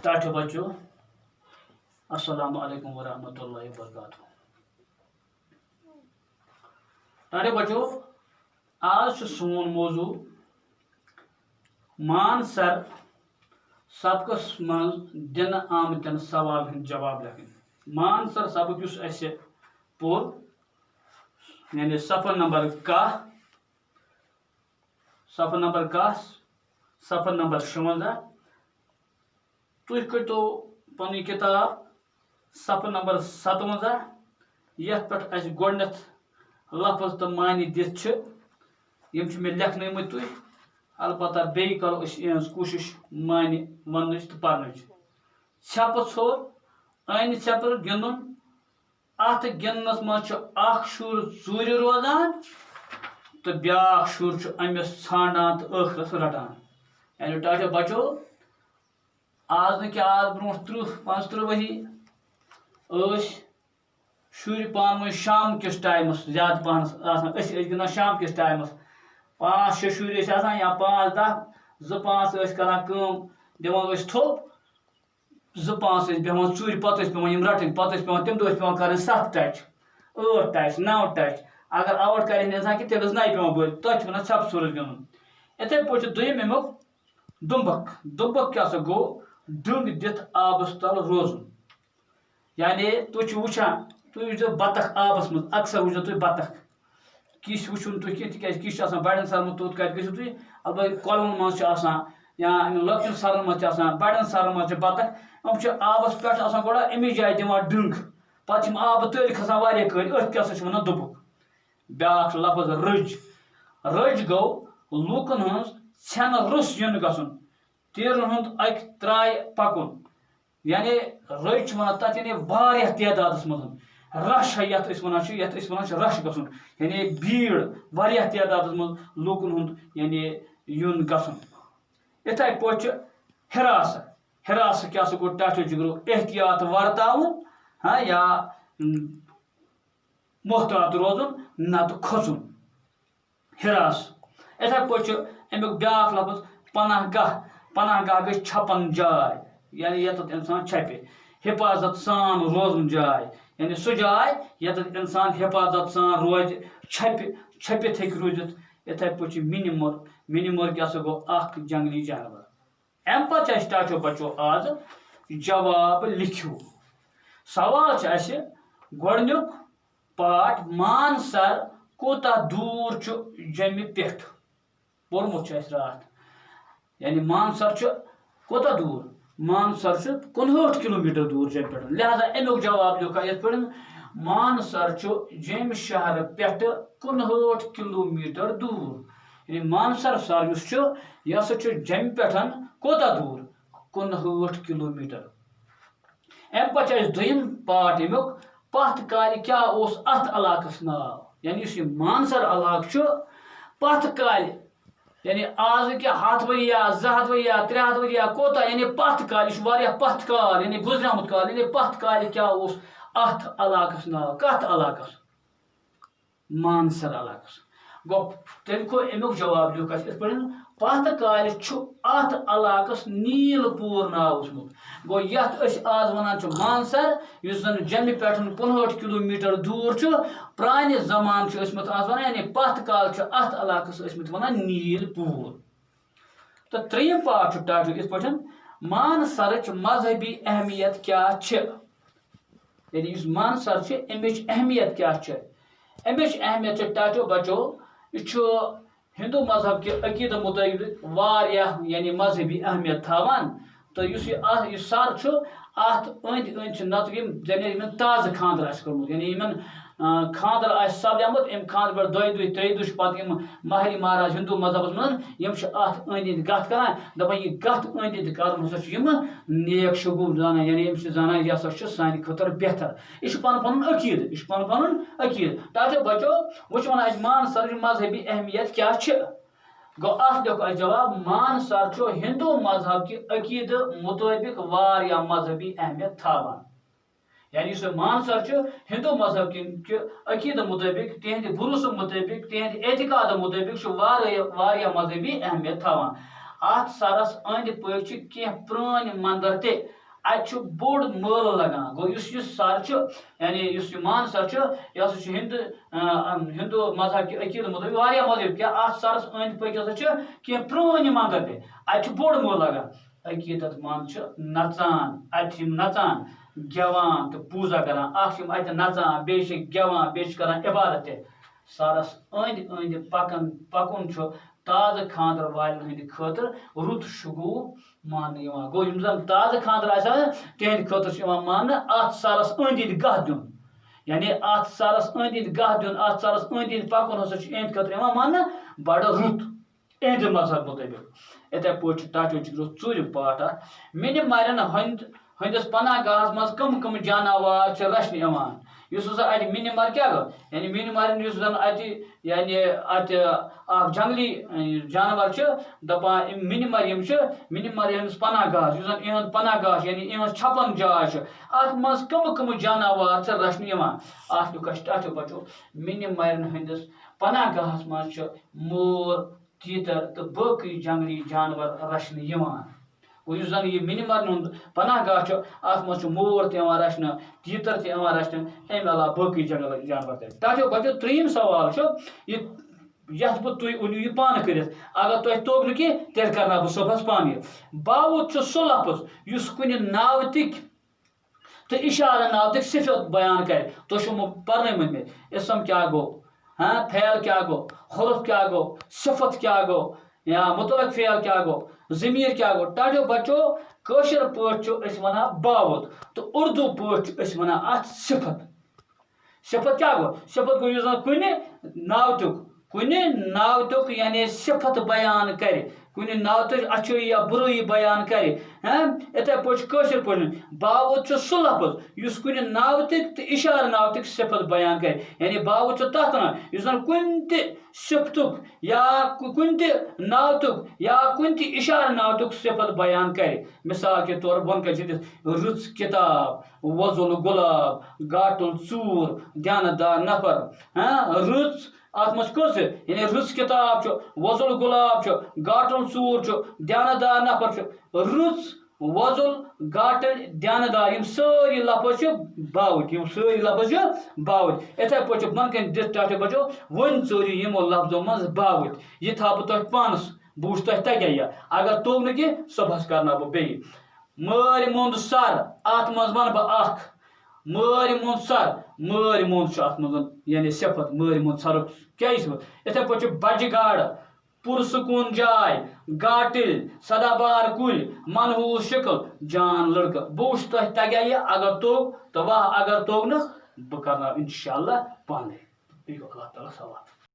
ٹاٹھو بچو السلام علیکم ورحمۃ اللہ وبرکاتہ. ٹاٹھو بچو آج سون موضوع مان سر سبقس من دن آمتن سوال ہند جواب لکھن. مان سر سبق اس اسہ پور یعنی صفحہ نمبر 10 صفحہ نمبر 10 صفحہ نمبر 56. تھی کٹو پن کتاب صفحہ نمبر 57 یت پہ اس گۄڈنیتھ لفظ تو معنی دِتھ یم میں لکھنمت تھی. البتہ بیٚیہِ کرو أسۍ کوٗشِش معنی وننٕچ تہٕ پرنٕچ. ژھٮ۪پہٕ ژھوٚر أنۍ ژھٮ۪پہٕ گِنٛدُن اتھ گِنٛدنس منٛز چھُ اکھ شُر ژوٗرِ روزان تہٕ بیٛاکھ شُر چھُ أمِس ژھانٛڈان تہٕ ٲخرس رٹان. یعنی ٹاٹھو بچو آز نہٕ کینٛہہ آز برونٛٹھ 30-35 ؤری ٲسۍ شُرۍ پانہٕ ؤنۍ شام کِس ٹایمس زیادٕ پہنس آسان. أسۍ ٲسۍ گِنٛدان شام کِس ٹایمس 5-6 شُرۍ ٲسۍ آسان یا 5-10 2-5 ٲسۍ کران کٲم دِوان ٲسۍ تھوٚپ 2-5 ٲسۍ بیٚہوان ژوٗرِ پتہٕ ٲسۍ پیٚوان یِم رٹٕنۍ. پتہٕ ٲسۍ پیٚوان تمہِ دۄہ ٲسۍ پیٚوان کرٕنۍ 7 ٹچ 8 ٹچ 9 ٹچ. اگر آوُٹ کرِ اِنسان کہِ تیٚلہِ ٲس نَیہِ پیٚوان بٔرِتھ. تتھ چھِ ونان ژھٮ۪پہٕ ژھوٚرس گِنٛدُن. یِتھَے پٲٹھۍ چھُ دوٚیِم امیُک دُمبک. دُمبک کیٛاہ سا گوٚو ڈٕنٛگ دِتھ آبس تل روزُن. یعنی تُہۍ چھِو وٕچھان تُہۍ وٕچھزیو بطخ آبس منٛز اکثر وٕچھزیو تُہۍ بطخ. کِس وٕچھُن تُہۍ کینٛہہ تِکیٛازِ کِس چھُ آسان بڑٮ۪ن سرن توٚت کتہِ گٔژھِو تُہۍ. البتہ کۄلن منٛز چھِ آسان یا لۄکٹٮ۪ن سرن منٛز چھِ آسان بڑٮ۪ن سرن منٛز چھِ بطخ. یِم چھِ آبس پٮ۪ٹھ آسان گۄڈٕ اَمی جایہِ دِوان ڈٕنٛگ پتہٕ چھِ یِم آبہٕ تٔلۍ کھسان واریاہ کٲلۍ. أتھۍ کیٛاہ سا چھِ ونان دُبُک. بیٛاکھ لفظ رٔج. رٔج گوٚو لوٗکن ہٕنٛز ژھٮ۪نہٕ روٚس یُن گژھُن تیٖرن ہُنٛد اکہِ ترٛایہِ پکُن. یعنی رٔج چھِ ونان تتھ یعنی واریاہ تعدادس منٛز رش یتھ أسۍ ونان چھِ رش گژھُن. یعنی بھیڑ واریاہ تعدادس منٛز لوٗکن ہُنٛد یعنی یُن گژھُن. یِتھَے پٲٹھۍ چھِ حِراسہٕ. حِراسہٕ کیٛاہ سا گوٚو ٹاٹھو جِگرو احتیاط ورتاوُن یا محتاط روزُن نتہٕ کھوژُن. حِراسہٕ. یِتھَے پٲٹھۍ چھُ امیُک بیٛاکھ لفظ پناہ گاہ. پناہ گاہ گٔے چھپن جاے یعنی ییٚتٮ۪تھ اِنسان چھپہِ. حفاظت سان روزُن جاے یعنی سُہ جاے ییٚتٮ۪تھ اِنسان حفاظت سان روزِ چھٔپِتھ ہیٚکہِ روٗزِتھ. یِتھَے پٲٹھۍ چھُ مِنہِ مٔر. مِنہِ مٔر کیٛاہ سا گوٚو اکھ جنگلی جانور. اَمہِ پتہٕ چھِ اَسہِ ٹاٹھو بچو آز جواب لیکھِو. سوال چھُ اَسہِ گۄڈنیُک پاٹ مان سر کوٗتاہ دوٗر چھُ جیٚمہِ پٮ۪ٹھ. پوٚرمُت چھُ اَسہِ راتھ. یعنی مان سر چھُ کوٗتاہ دوٗر. مان سر چھُ 59 کِلوٗمیٖٹر دوٗر جیٚمہِ پٮ۪ٹھ. لہذا امیُک جواب لیوٗکھا یِتھ پٲٹھۍ مان سر چھُ جیٚمہِ شہرٕ پٮ۪ٹھٕ 59 کِلوٗمیٖٹر دوٗر. یعنی مانسر سر یُس چھُ یہِ ہسا چھُ جیٚمہِ پٮ۪ٹھ کوٗتاہ دوٗر 59 کِلوٗمیٖٹر. اَمہِ پتہٕ چھُ اَسہِ دوٚیِم پاٹ امیُک پتھ کالہِ کیٛاہ اوس اتھ علاقس ناو. یعنی یُس یہِ مانسر علاقہٕ چھُ پتھ کالہِ یعنی آز کہِ 100 ؤری یا 200 ؤری یا 300 ؤری یا کوتاہ یعنی پتھ کالہِ یہِ چھُ واریاہ پتھ کال یعنی گُزریومُت کال. یعنی پتھ کالہِ کیٛاہ اوس اتھ علاقس ناو. کتھ علاقس؟ مانسر علاقس. گوٚو تیٚلہِ گوٚو امیُک جواب لیوٗکھ اَسہِ یِتھ پٲٹھۍ پتھ کالہِ چھُ اتھ علاقس نیٖل پوٗر ناو اوسمُت. گوٚو یتھ أسۍ آز ونان چھِ مانسر یُس زن جیٚمہِ پٮ۪ٹھ 59 کِلوٗمیٖٹر دوٗر چھُ پرانہِ زمانہٕ چھِ ٲسمٕتۍ اتھ ونان یعنی پتھ کال چھِ اتھ علاقس ٲسمٕتۍ ونان نیٖل پوٗر. تہٕ ترٛیٚیِم پاٹ چھُ ٹاٹھو یِتھ پٲٹھۍ مانسرٕچ مذہبی اہمیت کیٛاہ چھِ. یعنی یُس مانسر چھِ امِچ اہمیت کیٛاہ چھِ. امِچ اہمیت چھِ ٹاٹھو بچو یہِ چھُ ہندو مذہب کہِ عقیٖدٕ مُطٲبِق واریاہ یعنی مذہبی اہمیت تھاوان. تہٕ یُس سر چھُ اتھ أنٛدۍ أنٛدۍ چھِ نتہٕ یِمن تازٕ خاندر آسہِ کوٚرمُت یعنی یِمن خاندر آسہِ سپدیومُت. امہِ خاندر پٮ۪ٹھ 2 دۄہ 3 دۄہ چھِ پتہٕ یِم ماہرِنۍ مہراز ہندو مذہبس منٛز یِم چھِ اتھ أنٛدۍ أنٛدۍ گتھ کران دپان یہِ گتھ أنٛدۍ أنٛدۍ کرُن ہسا چھُ یِمہٕ نیک شگوٗن زانان. یعنی یِم چھِ زانان یہِ ہسا چھُ سانہِ خٲطرٕ بہتر. یہِ چھُ پنُن پنُن عقیٖدٕ. یہِ چھُ پنُن پنُن عقیٖدٕ. ٹاٹھو بچو وۄنۍ چھِ ونان اَسہِ مانسرٕچ مذہبی اہمیت کیٛاہ چھِ. گوٚو اتھ لیوٚکھ اَسہِ جواب مانسر چھُ ہندو مذہب کہِ عقیٖدٕ مُطٲبِق واریاہ مذہبی اہمیت تھاوان. یعنی یُس مانسر چھُ ہندو مذہب کہِ عقیٖدٕ مُطٲبِق تِہنٛدِ بروسہٕ مُطٲبِق تِہنٛدِ اعتقادٕ مُطٲبِق چھُ واریاہ مذہبی اہمیت تھاوان. ات سرس اند پک کی پران مندر تہ ات بوڑ مل لگان گو اس سر یعنی اس مانسر یہ ہسا ہندو مذہب کہ عقید مطابق مذہب کیا ات سرس اند پک ہسا کی پران مندر تہ ات بوڑ مل لگان عقیدت مند نژان ات نژان گیوان تو پوزا کران ات نژان بیٚیہِ گیوان بیٚیہِ کران عبادت تہ سرس اند اند پکن تازہ خاندر والن ہند خاطر رت شگوف ماننے گو یم زن تازہ خاندر آسان تہند خاطر ماننے ات سرس اند اند گاہ دن یعنی ات سرس اند اند گاہ دن ات سرس اند اند پکن ہسا اہند خاطر ماننے بڑ رت اہند مذہب مطابق اتھے پٲٹھۍ ٹاٹو جگرس ژوٗرِ پارٹ مِنہِ مارٮ۪ن ہندس پناہ گاہس مز کم جاناوار رچھنہٕ یوان اس ہسا اتہ مِنہِ مر کیا گو یعنی مِنہِ مارٮ۪ن یُس زن اتہ یعنی اتہ اکھ جنگلی جانور دپان مِنہِ مر یم مِنہِ مر ہندس پناہ گاہ یُس زن اہند پناہ گاہ یعنی اہند چھپن جاے ات مز کم جاناوار رچھنہٕ یوان اتھ لُکس ٹاٹو بچو مِنہِ مارٮ۪ن ہندس پناہ گاہس مز مور تیتر تو باقی جنگلی جانور رچھنہٕ یوان اس زن یہ مِنہِ مرن ہند پناہ گاہ ات مز مور تہ رچھنہٕ تیتر تہ رچھنہٕ امہ علاوہ باقی جنگل جانور تہ ٹاٹو بچو ترٛیٚیِم سوال یتھ بہ تُہۍ أنِو یہ پانہٕ کٔرِتھ اگر تۄہہِ توٚگ نہٕ کینٛہہ تیٚلہِ کرناو بہٕ صبحس پانہٕ یہِ باوُت چھُ سُہ لفظ یُس کُنہِ ناوتٕکۍ تو اشارہ ناوتٕکۍ صفت بیان کرِ تُہۍ چھِو پرنٲومٕتۍ مےٚ اسم کیا گو فعل کیا گو حرف کیا گو صفت کیا گو یا مطلق فعل کیا گو ضمیر کیا گو ٹاٹو بچو کٲشِر پٲٹھۍ چھِ ونان باوُت تو اردو پٲٹھۍ چھِ ونان اتھ صفت صفت کیا گو صفت گو یُس زن کُنہِ ناوتُک یعنی صفت بیان کرِ کُنہِ ناوتٕچ اچھٲیی یا بُرٲیی بیان کرِ اِتھے پٲٹھۍ کٲشِر پٲٹھۍ باوُت چھُ سُہ لفظ یُس کُنہِ ناوتٕکۍ تہٕ اِشارٕ ناوتٕکۍ صفت بیان کرِ یعنی باوُت چھُ تتھ ونان یُس زن کُنہِ تہِ صفتُک یا کُنہِ تہِ ناوتُک یا کُنہِ تہِ اِشارٕ ناوتُک صفت بیان کرِ مثال کے طور بۄن کَنہِ چھِ دِتھ رٕژ کِتاب وۄزُل گۄلاب گاٹُل ژوٗر دیانت دار نفر رٕژ ات مز کٔژ یعنی رٕژ کِتاب چھُ وۄزُل گۄلاب چھُ گاٹُل ژوٗر چھُ دیانت دار نفر چھُ رٕژ وۄزُل گاٹٕل دیانت دار یم سٲری لفظ چھِ باوُت اِتھے پٲٹھۍ چھِ بۄن کَنہِ دِتھ ٹاٹو بچو وۄنۍ ژٲرِو یِمو لفظو منٛز باوُت یہِ تھاو بہٕ تۄہہِ پانس بہٕ وٕچھِ تۄہہِ تگیٛاہ یہِ اگر توٚگ نہٕ کینٛہہ صبحس کرناو بہٕ بیٚیہِ مٲرۍ موٚنٛد سر اتھ منٛز ونہٕ بہٕ اکھ مٲرۍ موٚنٛد سر مٲرۍ موٚنٛد چھُ اتھ منٛز یعنی صفت مٲرۍ موٚنٛد سرُک کیٛاہ یہِ صفت یِتھے پٲٹھۍ چھُ بجہِ گاڈٕ پُرسکوٗن جاے گاٹٕلۍ سدا بار کُلۍ منحوٗس شکل جان لڑکہٕ بہٕ وٕچھِ تۄہہِ تگیٛاہ یہِ اگر توٚگ تہٕ واہ اگر توٚگ نہٕ بہٕ کرناو انشاء اللہ پانے بیٚیہِ گوٚو اللہ تعالیٰ سوال